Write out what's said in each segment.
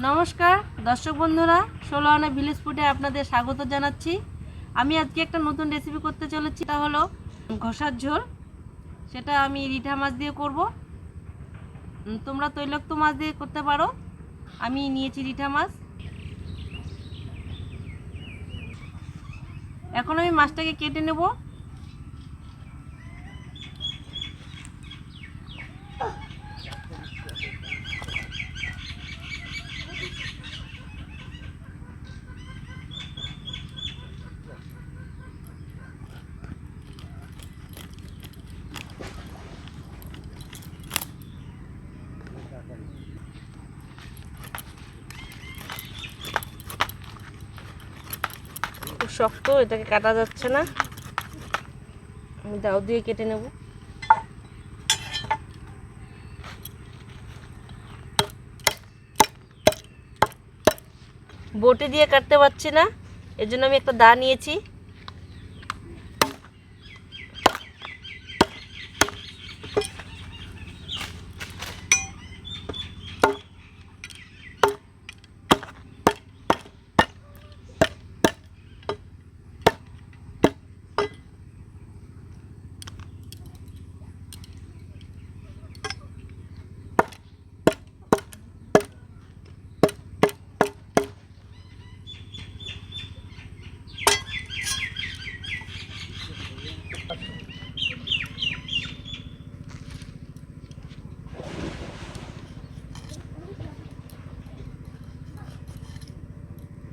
নমস্কার দর্শক বন্ধুরা, ষোলোআনা ভিলেজ ফুডে আপনাদের স্বাগত জানাচ্ছি। আমি আজকে একটা নতুন রেসিপি করতে চলেছি, তা হলো ঘষার ঝোল। সেটা আমি রিঠা মাছ দিয়ে করব। তোমরা তৈলাক্ত মাছ দিয়ে করতে পারো। আমি নিয়েছি রিঠা মাছ। এখন আমি মাছটাকে কেটে নেব। খুব শক্ত, এটাকে কাটা যাচ্ছে না। আমি দাও দিয়ে কেটে নেব। বটি দিয়ে কাটতে পারছি না, এর জন্য আমি একটা দা নিয়েছি।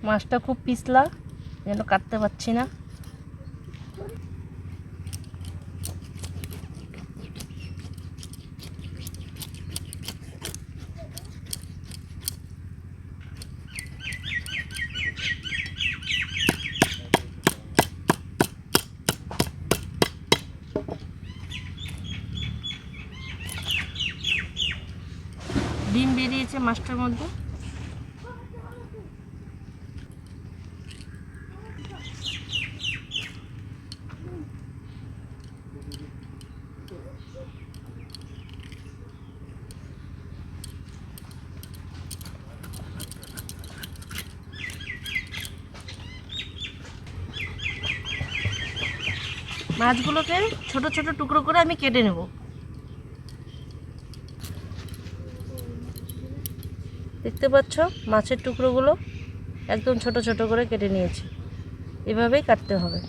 মাছটা খুব পিছলা, যেন কাটতে পারছি না। ডিম বেরিয়েছে মাছটার মধ্যে। মাছগুলোকে ছোট ছোট টুকরো করে আমি কেটে নেব। দেখতে পাচ্ছ, মাছের টুকরোগুলো একদম ছোট ছোট করে কেটে নিয়েছি। এভাবেই কাটতে হবে।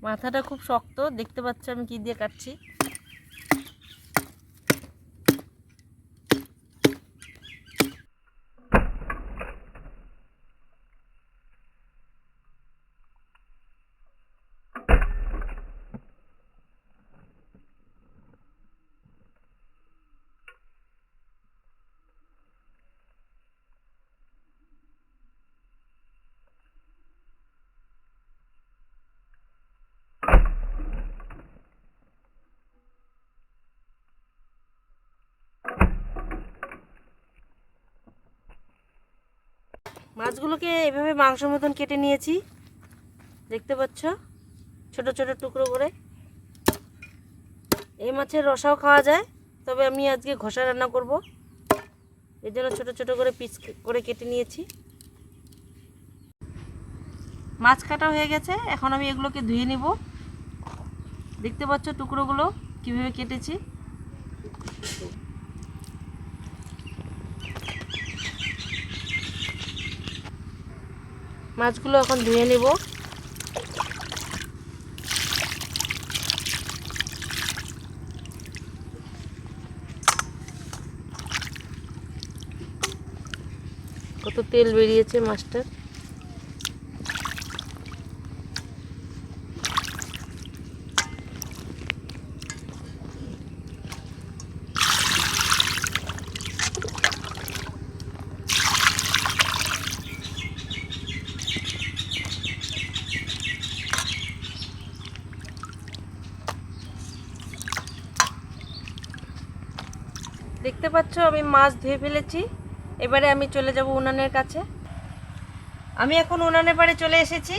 মাথাটা খুব শক্ত, দেখতে পাচ্ছ আমি কি দিয়ে কাটছি। মাছগুলোকে এভাবে মাংস মতন কেটে নিয়েছি, দেখতে পাচ্ছ, ছোট ছোট টুকরো করে। এই মাছের রসাও খাওয়া যায়, তবে আমি আজকে ঘষা রান্না করব, এর জন্য ছোট ছোট করে পিস করে কেটে নিয়েছি। মাছ কাটা হয়ে গেছে, এখন আমি এগুলোকে ধুয়ে নিব। দেখতে পাচ্ছ টুকরোগুলো কিভাবে কেটেছি। মাছগুলো এখন ধুয়ে নেব। কত তেল বেরিয়েছে মাছটার। দেখতে পাচ্ছ আমি মাছ ধুয়ে ফেলেছি। এবারে আমি চলে যাব উনানের কাছে। আমি এখন উনানের পাড়ে চলে এসেছি।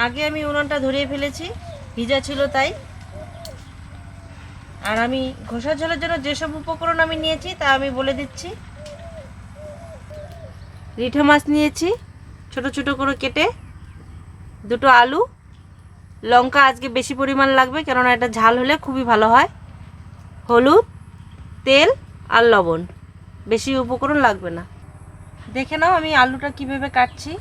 আগে আমি উনানটা ধরিয়ে ফেলেছি, ভিজা ছিল তাই। আর আমি ঘষার ঝোলের জন্য যেসব উপকরণ আমি নিয়েছি তা আমি বলে দিচ্ছি। রিঠা মাছ নিয়েছি ছোট ছোট করে কেটে, দুটো আলু, লঙ্কা আজকে বেশি পরিমাণ লাগবে কেননা এটা ঝাল হলে খুবই ভালো হয়, হলুদ, তেল আর লবণ, বেশি উপকরণ লাগবে না। দেখে নাও আমি আলুটা কিভাবে কাটছি।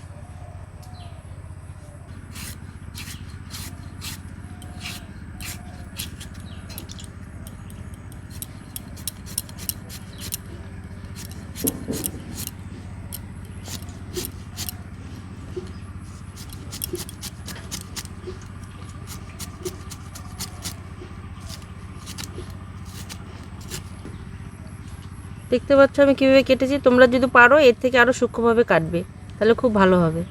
দেখতে পাচ্ছ আমি কীভাবে কেটেছি। তোমরা যদি পারো এর থেকে আরও সূক্ষ্মভাবে কাটবে, তাহলে খুব ভালো হবে।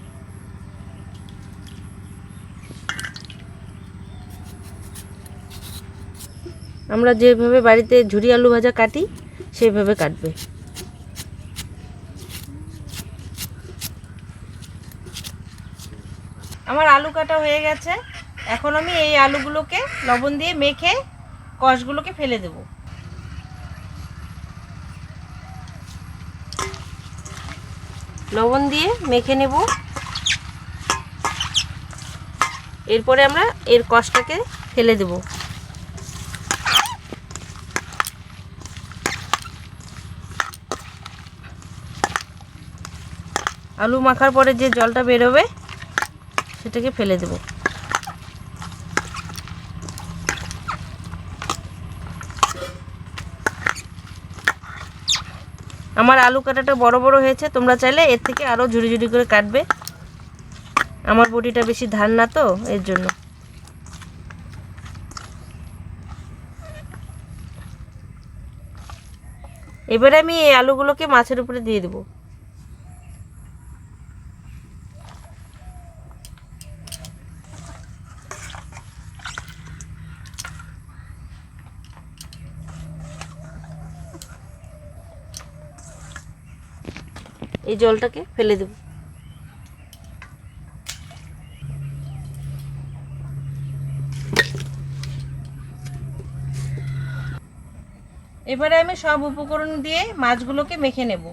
আমরা যেভাবে বাড়িতে ঝুরি আলু ভাজা কাটি সেইভাবে কাটবে। আমার আলু কাটা হয়ে গেছে। এখন আমি এই আলুগুলোকে লবণ দিয়ে মেখে কষগুলোকে ফেলে দেব। লবণ দিয়ে মেখে নেব। এরপরে আমরা এর কষটাকে ফেলে দেব। আলু মাখার পরে যে জলটা বেরোবে সেটাকে ফেলে দেব। আমার আলু কাটাটা বড় বড় হয়েছে, তোমরা চাইলে এর থেকে আরও ঝুড়ি ঝুড়ি করে কাটবে। আমার বটিটা বেশি ধার না তো, এর জন্য। এবারে আমি এই আলুগুলোকে মাছের উপরে দিয়ে দেব। এই জলটাকে ফেলে দেব। এবারে আমি সব উপকরণ দিয়ে মাছগুলোকে মেখে নেব।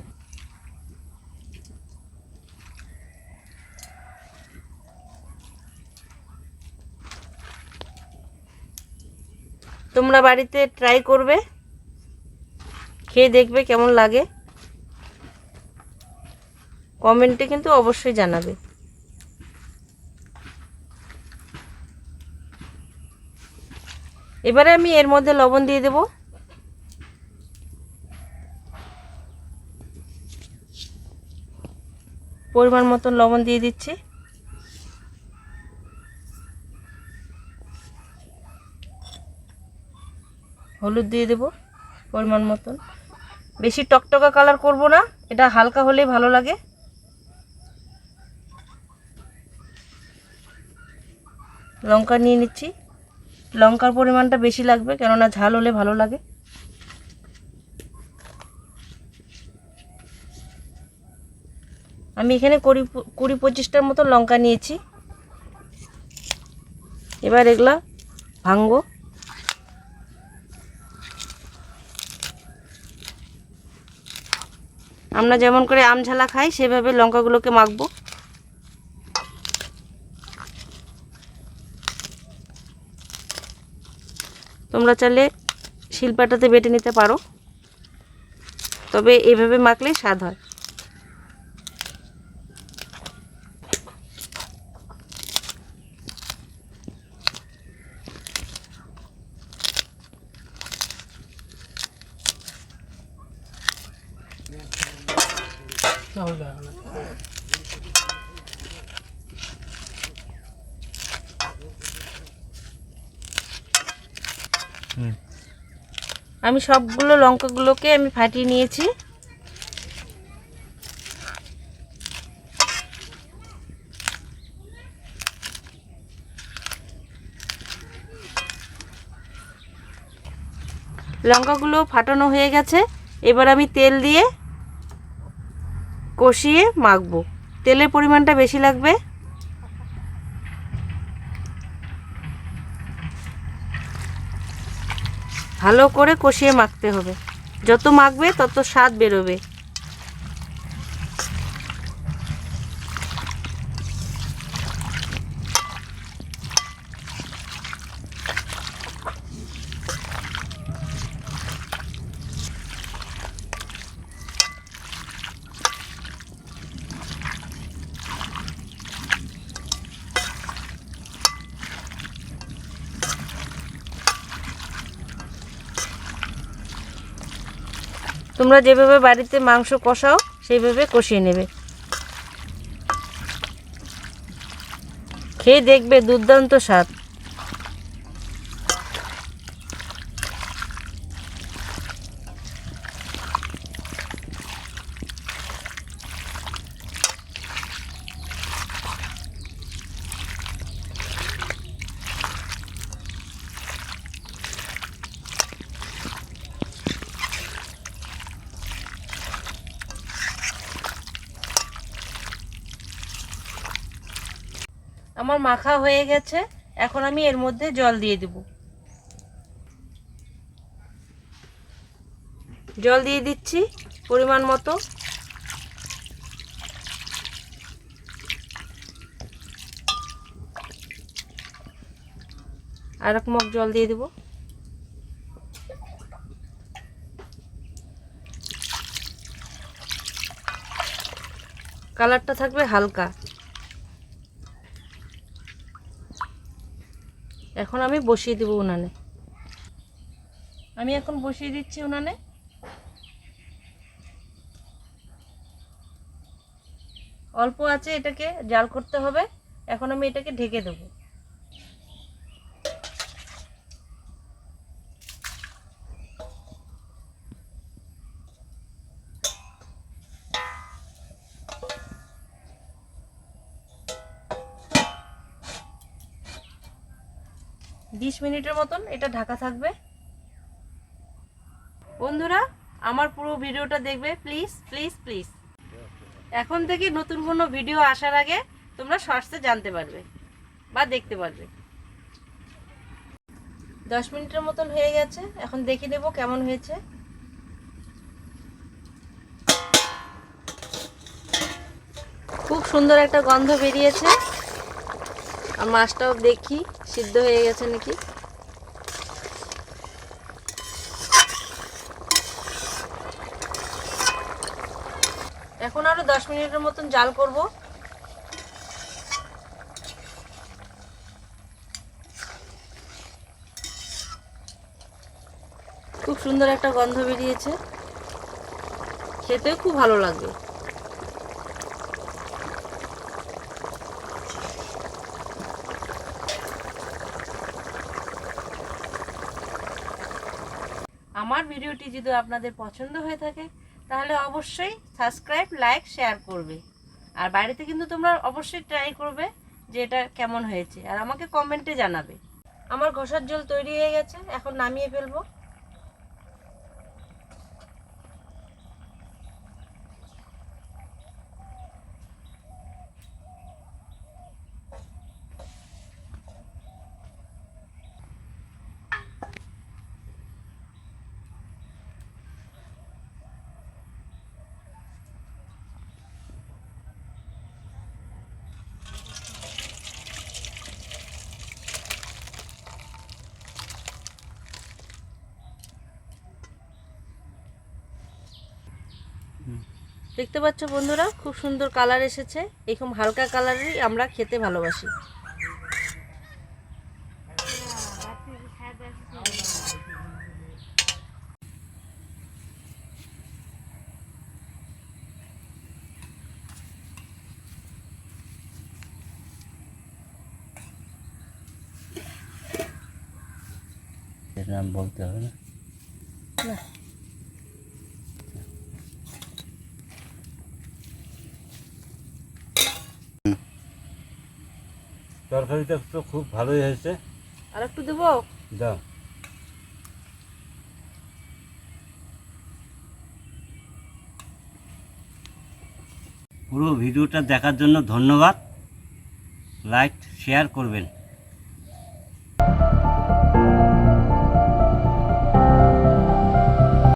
তোমরা বাড়িতে ট্রাই করবে, খেয়ে দেখবে কেমন লাগে, কমেন্টে কিন্তু অবশ্যই জানাবে। এবারে আমি এর মধ্যে লবণ দিয়ে দেব। পরিমাণ মতন লবণ দিয়ে দিচ্ছি। হলুদ দিয়ে দেব পরিমাণ মতন। বেশি টকটকা কালার করব না, এটা হালকা হলেই ভালো লাগে। লঙ্কা নিয়ে নিচ্ছি, লঙ্কার পরিমাণটা বেশি লাগবে কেননা ঝাল হলে ভালো লাগে। আমি এখানে 20-25টার মতো লঙ্কা নিয়েছি। এবার এগুলা ভাঙবো। আমরা যেমন করে আম ঝালা খাই সেভাবে লঙ্কাগুলোকে মাখবো। তোমরা চাইলে শিলপাটাতে বেটে নিতে পারো, তবে এভাবে মাখলেই স্বাদ হয়। আমি সবগুলো লঙ্কাগুলোকে আমি ফাটিয়ে নিয়েছি। লঙ্কাগুলো ফাটানো হয়ে গেছে। এবার আমি তেল দিয়ে কষিয়ে মাখবো। তেলের পরিমাণটা বেশি লাগবে। ভালো করে কষিয়ে মাখতে হবে, যত মাখবে তত স্বাদ বেরোবে। তোমরা যেভাবে বাড়িতে মাংস কষাও সেইভাবে কষিয়ে নেবে। খেয়ে দেখবে দুর্দান্ত স্বাদ। আমার মাখা হয়ে গেছে, এখন আমি এর মধ্যে জল দিয়ে দেব। জল দিয়ে দিচ্ছি পরিমাণ মতো। আর এক মগ জল দিয়ে দেব। কালারটা থাকবে হালকা। এখন আমি বসিয়ে দেব উনানে। আমি এখন বসিয়ে দিচ্ছি উনানে। অল্প আছে এটাকে জাল করতে হবে। এখন আমি এটাকে ঢেকে দেব। বিশ মিনিটের মতন এটা ঢাকা থাকবে। বন্ধুরা, আমার পুরো ভিডিওটা দেখবে প্লিজ প্লিজ প্লিজ। এখন থেকে নতুন কোনো ভিডিও আসার আগে তোমরা শর্টসে জানতে পারবে বা দেখতে পারবে। 10 মিনিটের মতন হয়ে গেছে, এখন দেখে নেব কেমন হয়েছে। খুব সুন্দর একটা গন্ধ বেরিয়েছে। আর মাছটাও দেখি সিদ্ধ হয়ে গেছে নাকি। এখন আরো 10 মিনিটের মতন জাল করব। খুব সুন্দর একটা গন্ধ বেরিয়েছে, খেতেও খুব ভালো লাগবে। আমার ভিডিওটি যদি আপনাদের পছন্দ হয়ে থাকে তাহলে অবশ্যই সাবস্ক্রাইব, লাইক, শেয়ার করবে। আর বাড়িতে কিন্তু তোমরা অবশ্যই ট্রাই করবে যে এটা কেমন হয়েছে, আর আমাকে কমেন্টে জানাবে। আমার ঘষার ঝোল তৈরি হয়ে গেছে, এখন নামিয়ে ফেলবো। দেখতে পাচ্ছ বন্ধুরা, খুব সুন্দর কালার এসেছে। এরকম হালকা কালারই আমরা খেতে ভালোবাসি। নাম বলতে হবে না। তরকারিটা তো খুব ভালোই হয়েছে। আর একটু দেবো? দাও। পুরো ভিডিওটা দেখার জন্য ধন্যবাদ। লাইক শেয়ার করবেন।